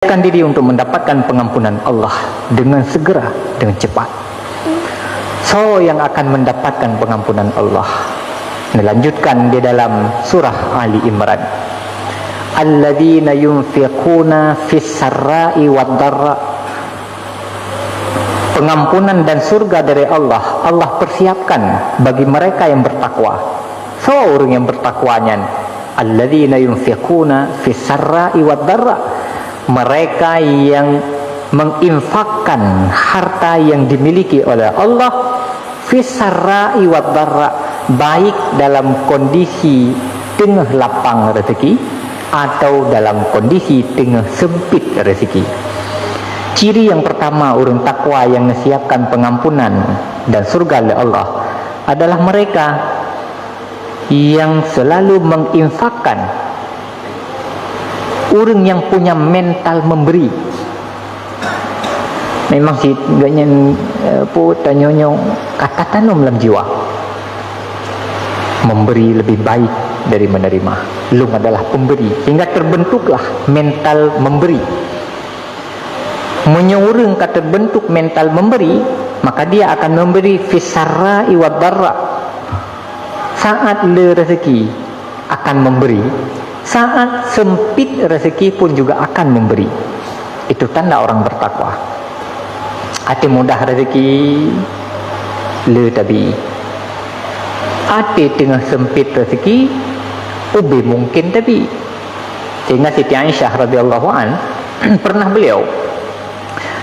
diri untuk mendapatkan pengampunan Allah dengan segera, dengan cepat. So yang akan mendapatkan pengampunan Allah, dilanjutkan di dalam surah Ali Imran, alladzina yunfiquna fis sarra'i wad dharra. Pengampunan dan surga dari Allah, Allah persiapkan bagi mereka yang bertakwa. So orang yang bertakwanya, alladzina yunfiquna fis sarra'i wad dharra, mereka yang menginfakkan harta yang dimiliki oleh Allah fis sarra'i wad dharra, baik dalam kondisi tengah lapang rezeki atau dalam kondisi tengah sempit rezeki. Ciri yang pertama orang takwa yang menyiapkan pengampunan dan surga oleh Allah adalah mereka yang selalu menginfakkan, orang yang punya mental memberi. Memang sih ganyan tanyonyo kata tanam dalam jiwa, memberi lebih baik dari menerima. Lung adalah pemberi, sehingga terbentuklah mental memberi. Menyeorang kata terbentuk mental memberi, maka dia akan memberi fisarra'i wad dharra. Saat le rezeki akan memberi, saat sempit rezeki pun juga akan memberi. Itu tanda orang bertakwa. Hati mudah rezeki le tabi, hati tengah sempit rezeki ubi mungkin tabi. Sehingga Siti Aisyah radhiyallahu an pernah beliau,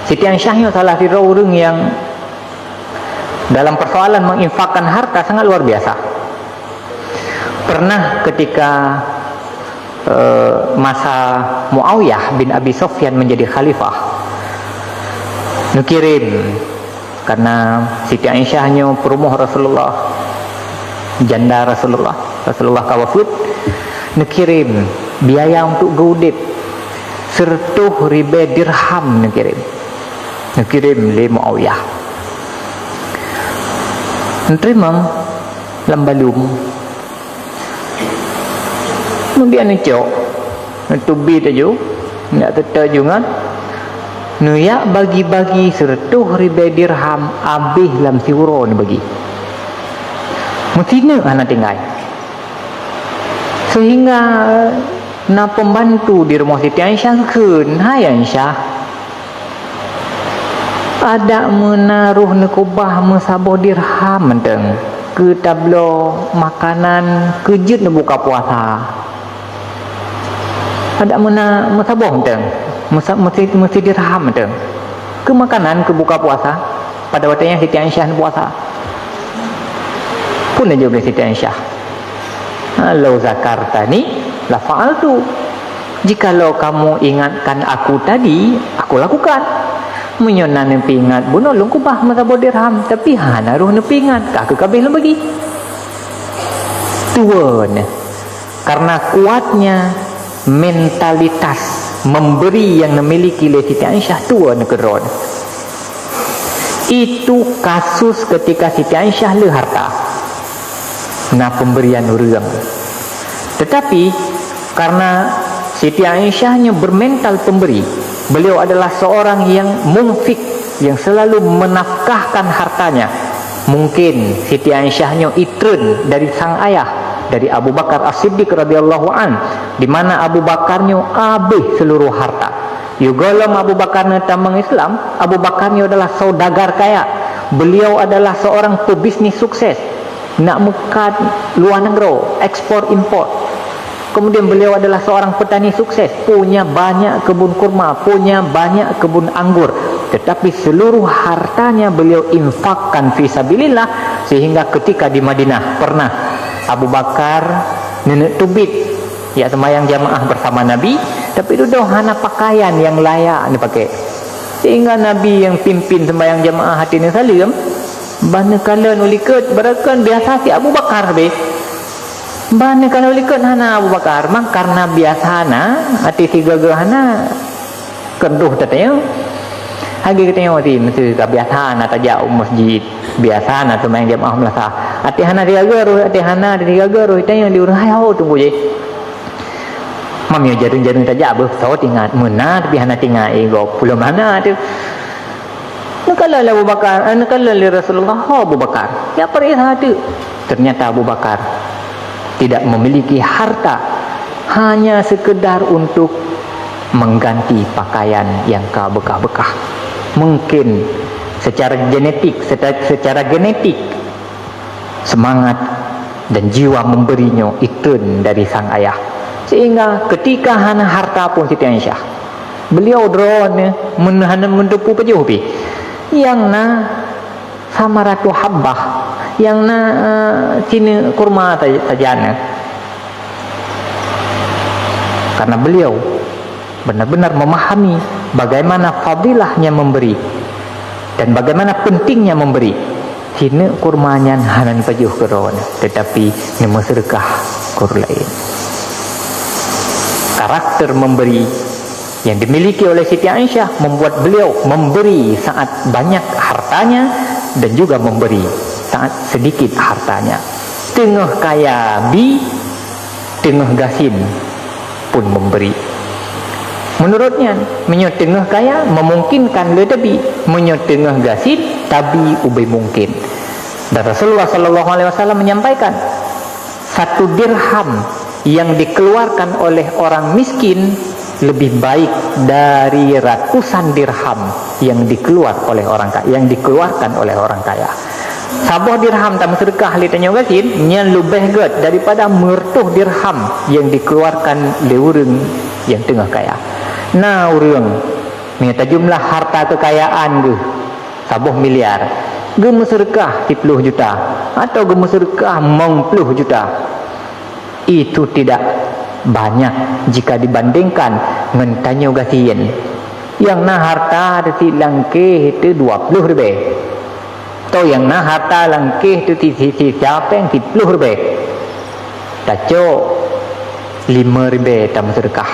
Siti Aisyah salah satu orang yang dalam persoalan menginfakkan harta sangat luar biasa. Pernah ketika masa Muawiyah bin Abi Sufyan menjadi khalifah, nukirim karena Siti Aisyahnya perumuh Rasulullah, janda Rasulullah kawafud, nukirim biaya untuk gaudit 100,000 dirham, nukirim le Muawiyah. Nerima lambalum kemudian cok tubi tajuk nak tertajungan nuyak bagi-bagi 100,000 dirham habis dalam siuro ni bagi mesti anak tinggal, sehingga na pembantu di rumah Siti Aisyah kun, hai Aisyah, ada menaruh nekobah mesabah dirham menteng ke tablo makanan kejut nak buka puasa, ada mesabah menteng mesti dirham menteng ke makanan ke buka puasa pada waktunya Siti Aisyah puasa pun aja boleh Siti Aisyah, kalau zakarta ni la fa'al tu, jikalau kamu ingatkan aku tadi aku lakukan. Menyonan nepi ingat bunuh lung kubah mesabah dirham, tapi naruh nepi ingat kakak kabeh lu bagi tuan, karena kuatnya mentalitas memberi yang memiliki Siti Aisyah tuan keron. Itu kasus ketika Siti Aisyah le harta na pemberian orang, tetapi karena Siti Aisyahnya bermental pemberi, beliau adalah seorang yang munfik, yang selalu menafkahkan hartanya. Mungkin Siti Aisyahnya itrun dari sang ayah, dari Abu Bakar As-Siddiq radhiyallahu an, di mana Abu Bakarnya habis seluruh harta. Yugolam Abu Bakarnya tamang Islam, Abu Bakarnya adalah saudagar kaya. Beliau adalah seorang pebisnis sukses, nak mekat luar negeri, ekspor import. Kemudian beliau adalah seorang petani sukses, punya banyak kebun kurma, punya banyak kebun anggur, tetapi seluruh hartanya beliau infakkan fisabilillah. Sehingga ketika di Madinah pernah Abu Bakar nenek tubit ya sembahyang jamaah bersama Nabi, tapi duduk hana pakaian yang layak dipakai, sehingga Nabi yang pimpin sembahyang jamaah hati ni salim bana kala nulikat berakan biasa si Abu Bakar be bana kala nulikat hana Abu Bakar mak karena biasa hana hati tiga gahana kenduh tatanya hagi katanya mesti biasa hana tajak masjid biasa hana sembahyang jamaah melasa hati hana tiga garuh hati hana tiga garuh itu yang diurang hayo tunggu je Mami jaring-jaring saja apa so tinggal mana tapi hana tinggal ego pulau mana tu. Nakala Abu Bakar, nakala Rasulullah Abu Bakar. Ya perihal tu. Ternyata Abu Bakar tidak memiliki harta hanya sekedar untuk mengganti pakaian yang bekah-bekah. Mungkin secara genetik semangat dan jiwa memberinya itu dari sang ayah. Sehingga ketika hana harta pun Siti Aisyah, beliau drone menahan mendepu pejubi yang sama Ratu Habbah yang cina kurma tajana, karena beliau benar-benar memahami bagaimana fadilahnya memberi dan bagaimana pentingnya memberi. Cina kurmanya hanan pajuh keron tetapi nama sedekah kur lain. Karakter memberi yang dimiliki oleh Siti Aisyah membuat beliau memberi saat banyak hartanya dan juga memberi saat sedikit hartanya. Tengah kaya bi, tengah gasin pun memberi. Menurutnya, menyo tengah kaya memungkinkan lebih, menyo tengah gasin tapi ubai mungkin. Dan Rasulullah sallallahu alaihi wasallam menyampaikan, 1 dirham yang dikeluarkan oleh orang miskin lebih baik dari ratusan dirham yang dikeluarkan oleh orang kaya. Sabah dirham tak sedekah li tanya gasin nya lebih ged daripada mertuh dirham yang dikeluarkan oleh orang yang tengah kaya. Nah orang minta jumlah harta kekayaan ge sabah miliar ge sedekah 10 juta atau ge sedekah 10 juta. Itu tidak banyak jika dibandingkan dengan tanya gasin yang harta di langkeh itu 20 lebih. Atau yang harta langkeh itu siapa yang 10 lebih. Taco 5 lebih tak sedekah.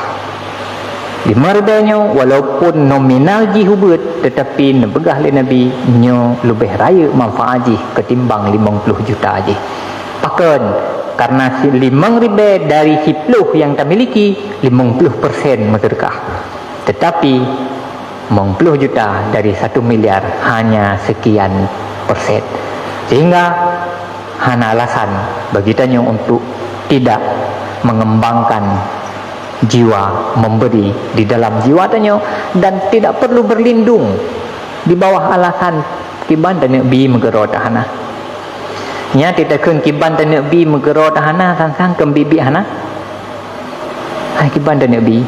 5 lebihnya walaupun nominal jihubut tetapi nebegah oleh Nabi nyo lebih raya manfaat jih ketimbang 50 juta jih. Pakan karena 5 ribu dari 10 yang tak miliki 50% sedekah. Tetapi 50 juta dari 1 miliar hanya sekian persen. Sehingga hana alasan bagi tanya untuk tidak mengembangkan jiwa memberi di dalam jiwa tanya dan tidak perlu berlindung di bawah alasan kiban dan bi megerot hana. Nya tidak kun kiban dan bi megerot hana sang kembibi hana. Hai kiban dan bi.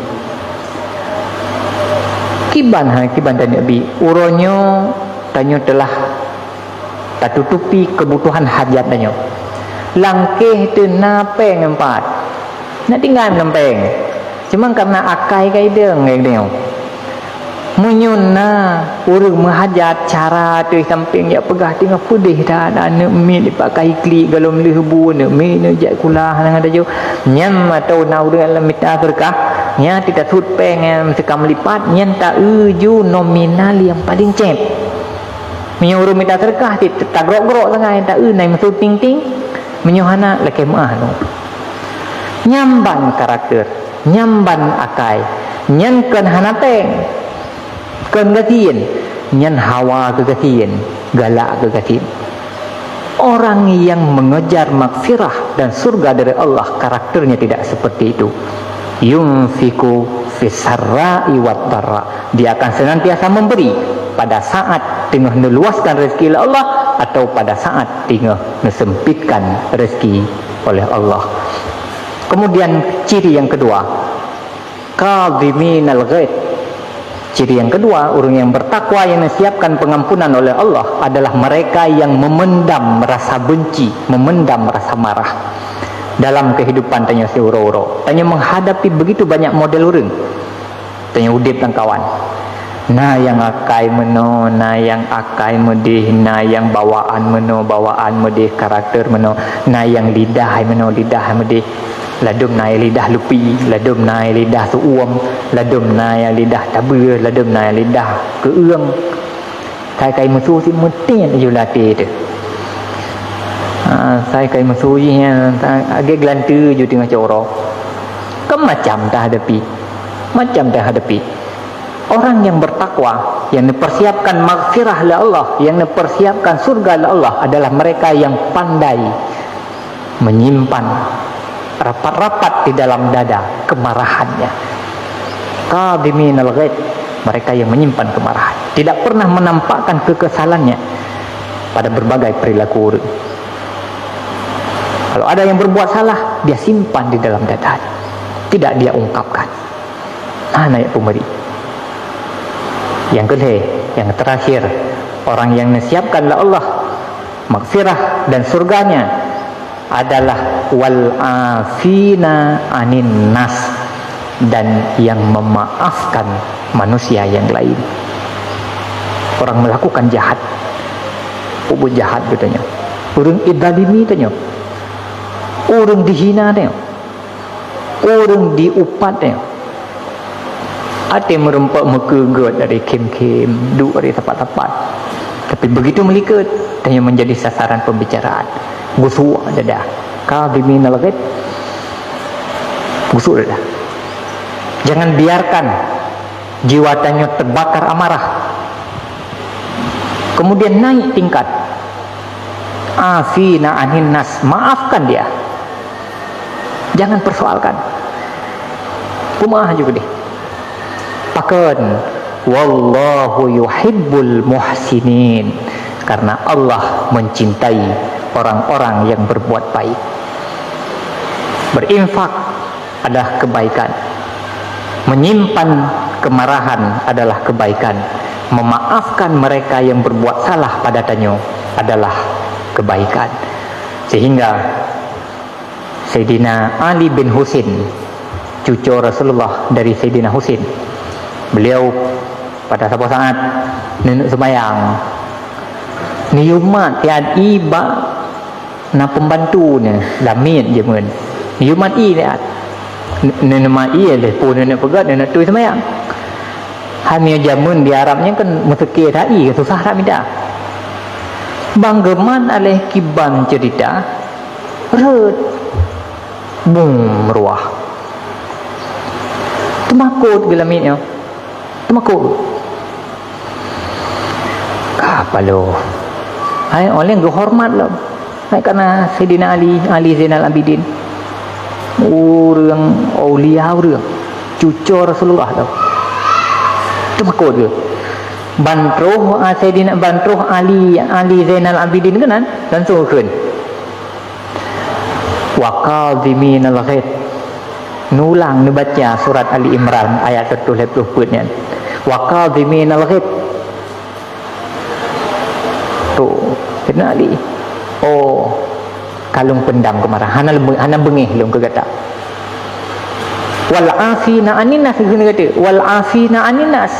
Kiban dan bi uronyo tanya telah tak tutupi kebutuhan hajat tanya. Langkeh itu napeng empat. Nak tinggal lempeng. Cuma karena akai kai deng ngai deng. Menyuna urang menghajat cara tu samping ya pegah tinggal pudih dah anak mi dipakai klik galom lebu ne mi ne jak kulah nang ada jo nyam atau na urang alam mita berkah nya tidak sud pengen sekam lipat nyen ta uju nominal yang paling cep. Menyo urang mita berkah ti tak grok-grok sangai ta nai masuk ting-ting menyohana leke maah no. Nyamban karakter, nyamban akai, nyen kan hanateng kan gatin, nyen hawa ke gatin, galak ke gatin. Orang yang mengejar maghfirah dan surga dari Allah karakternya tidak seperti itu. Yunfiku fisarra'i wad dharra. Dia akan senantiasa memberi pada saat tengah meluaskan rezeki oleh Allah atau pada saat tengah mesempitkan rezeki oleh Allah. Kemudian ciri yang kedua, kadhiminal ghaid. Ciri yang kedua, orang yang bertakwa yang disiapkan pengampunan oleh Allah adalah mereka yang memendam rasa benci, memendam rasa marah dalam kehidupan tanya seuro-uro. Tanya menghadapi begitu banyak model orang. Tanya udip dan kawan. Nah yang akai meno, nah yang akai medih, nah yang bawaan meno, bawaan medih, karakter meno, nah yang lidah meno, lidah medih. Ladum nai lidah lupi, ladum nai lidah suuam, ladum nai lidah tabur, ladum nai lidah keung. Kai musuh si mutian julati tu. Saya kai musuh nya agak gelantu ju tengah coro. Kan macam dah hadapi orang yang bertakwa, yang dipersiapkan maghfirah oleh Allah, yang dipersiapkan surga oleh Allah adalah mereka yang pandai menyimpan rapat-rapat di dalam dada kemarahannya. Qadiminal ghaid, mereka yang menyimpan kemarahan, tidak pernah menampakkan kekesalannya pada berbagai perilaku orang. Kalau ada yang berbuat salah, dia simpan di dalam dadanya, tidak dia ungkapkan. Ayat pemberi. Yang kedua, yang terakhir, orang yang disiapkan oleh Allah maghfirah dan surganya adalah wal afina anin nas, dan yang memaafkan manusia yang lain. Orang melakukan jahat, ubud jahat katanya, orang idalimi tanya, orang dihina tanya, orang diupat tanya, ada yang merempak muka god dari kem-kem, duduk dari tempat-tempat, tapi begitu melikat tanya menjadi sasaran pembicaraan. Busuk dah kadhiminal ghaid, busuk dah. Jangan biarkan jiwanya terbakar amarah, kemudian naik tingkat. Afina anin nas, maafkan dia, jangan persoalkan. Kumaha juga deh. Pakan wallahu yuhibbul muhsinin, karena Allah mencintai orang-orang yang berbuat baik. Berinfak adalah kebaikan, menyimpan kemarahan adalah kebaikan, memaafkan mereka yang berbuat salah padanya adalah kebaikan. Sehingga Sayyidina Ali bin Husain, cucu Rasulullah dari Sayyidina Husain, beliau pada satu saat nenek sembahyang, ni umat tiad iba na pembantunya lamit je men, ni umat i lihat nenek mai le pun nenek pegat nenek tu sembahyang. Hamil jamun di Arabnya kan mutakir dai susah tak minta. Banggeman aleh kiban cerita red bum ruah temakut bila mitnya, temakut apa lo. Hai orang yang hormat lah. Hai karena Sayyidina Ali Zainal Abidin, orang aulia, orang cucu Rasulullah tau. Temakut ke bantruh Sayyidina bantruh Ali Zainal Abidin kan langsung kan wa qadhiminal ghaid. Nulang baca surat Ali Imran ayat 120 nya, wa qadhiminal ghaid tu Sayyidina Ali. Oh, kalung pendam kemarahan, hana bengih lung ke kata wal afina anin nas, kata wal afina anin nas,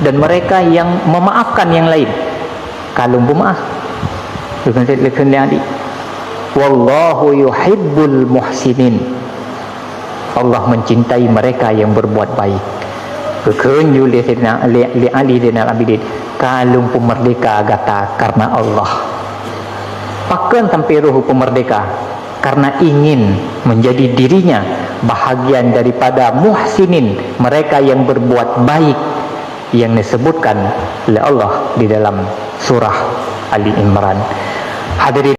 dan mereka yang memaafkan yang lain. Kalung pemaaf bukan Sayyidina Ali. Wallahu yuhibbul muhsinin, Allah mencintai mereka yang berbuat baik. Kekenyu li Sayyidina Ali Zainal Abidin, kalung pemerdeka gata karena Allah. Pakan sampai ruh pemerdeka karena ingin menjadi dirinya bahagian daripada muhsinin, mereka yang berbuat baik yang disebutkan oleh Allah di dalam surah Ali Imran. Hadirin